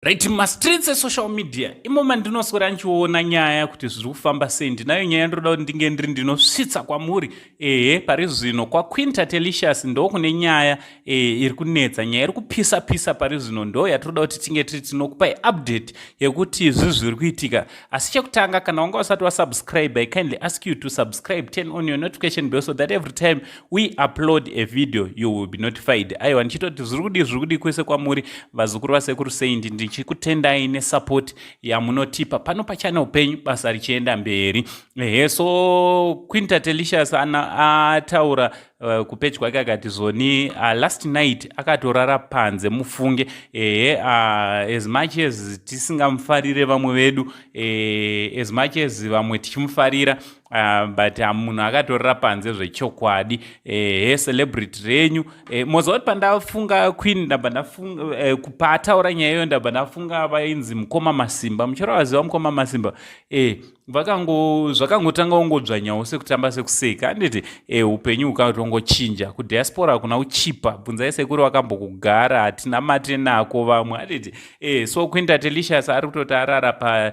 Right, mastreets social media imomo ndinoswera ndichiona nyaya kuti zviri kufamba sei. Ndinayo nyaya ndoda kuti ndinge ndiri ndinosvitsa kwamuri pari zvino kwaQueen Tatelicious ndo kune nyaya iri kunetsa, nyaya iri kupisa pari zvino, ndo yatinoda kuti tinge tiri tinokupai update yekuti zvii zviri kuitika. Asi chekutanga, kana wanga usati wasubscribe, I kindly ask you to subscribe, turn on your notification bell so that every time we upload a video you will be notified. Aiwa, ndichitoti zviri kudi kwese kwamuri vazukuru vasekuru sei, ndichikutendai nesupport yamunotipa pano pachannel penyu basa richienda mberi. So Queen Tatelicious ataura kupage kwake akati zoni last night akatorara panze, mufunge as much as tisingamufarire vamwe vedu, as much as vamwe tichimufarira, but munhu akatorara panze zvechokwadi. Celebrity renyu mozoti pandafunga Queen ndabva ndafunga kupataura nyaya iyo ndabva ndafunga vainzi Mukoma Masimba. Mucharaziva Mukoma Masimba? Zvakangotanga ungodzvanyawo sekutamba sekuseka, anditi upenyu ukatongochinja. Kudiaspora kuna uchipa, bvunzai sekuru wakambokugara, hatina mate nako vamwe, anditi so Queen Tatelicious ari kutoti arara pa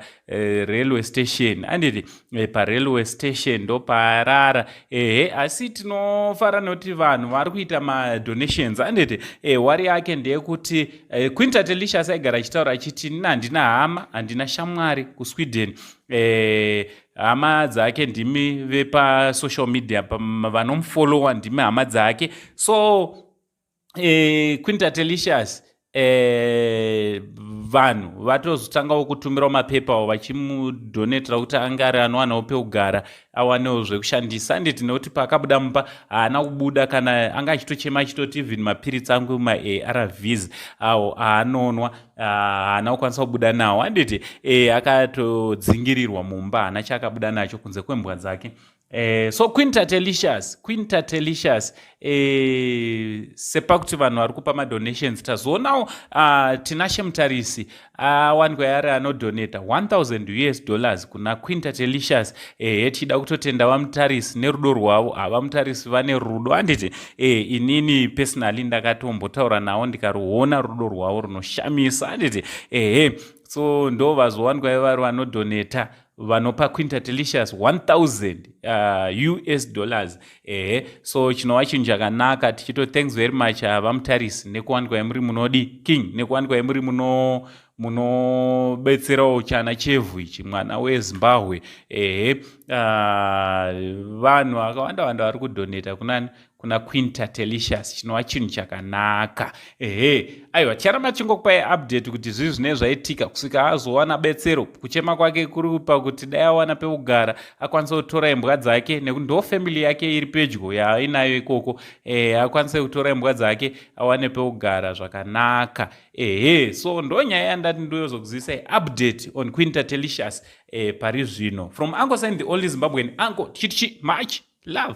railway station, anditi parailway station ndo paarara. Asi tinofara noti vanhu vari kuita madonations, anditi wari yake ndeyekuti Queen Tatelicious aigara achitaura achiti nina handina hama, handina shamwari kuSweden. Hama dzake ndimi vepasocial media, vanomfollowa ndimi hama dzake. So Queen Tatelicious vanhu vatozotangawo kutumirawo mapepa avo vachimudonetera kuti angari anowanawo pekugara, awanewo zvekushandisa. Anditi nekuti paakabuda mumba haana kubuda, kana anga achitochema achitoti even mapiritsi angu ma-ARVs awo aanonwa haana kukwanisa kubuda nawo. Anditi akatodzingirirwa mumba, haana chaakabuda nacho kunze kwembwa dzake. So Queen Tatelicious sepa kuti vanhu vari kupa madonations, tazoonawo Tinashe Mutarisi awanikwa yari anodonata $1,000 kuna Queen Tatelicious. Tichida kutotenda vaMutarisi nerudo rwavo. VaMutarisi vane rudo, anditi inini personally ndakatombotaura navo ndikaruona rudo rwavo runoshamisa, anditi so ndo vazowanikwa vari vanodonata vanopa Queen Tatelicious $1,000. So chinova chinhu chakanaka. Tichito thanks very much vaMutarisi nekuwanikwa muri munodi king, nekuwanikwa muri munobetserawo chana chevhu ichi, mwana weZimbabwe. Vanhu vakawanda vari kudonata kuna Queen Tatelicious, chinova chinhu chakanaka. Aiwa, tichiramba tichingokupai update kuti zvii zvine zvaitika kusvika azowana betsero. Kuchema kwake kuri pakuti dai awana pekugara akwanisa kutora imbwa dzake, nekuti ndo family yake iri pedyo yaainayo ikoko. Akwanisa kutora imbwa dzake awane pekugara zvakanaka. So ndo nyaya yandati ndoyozokuzisai update on Queen Tatelicious pari zvino. From Uncle Sandy, all Zimbabwean uncle, much love.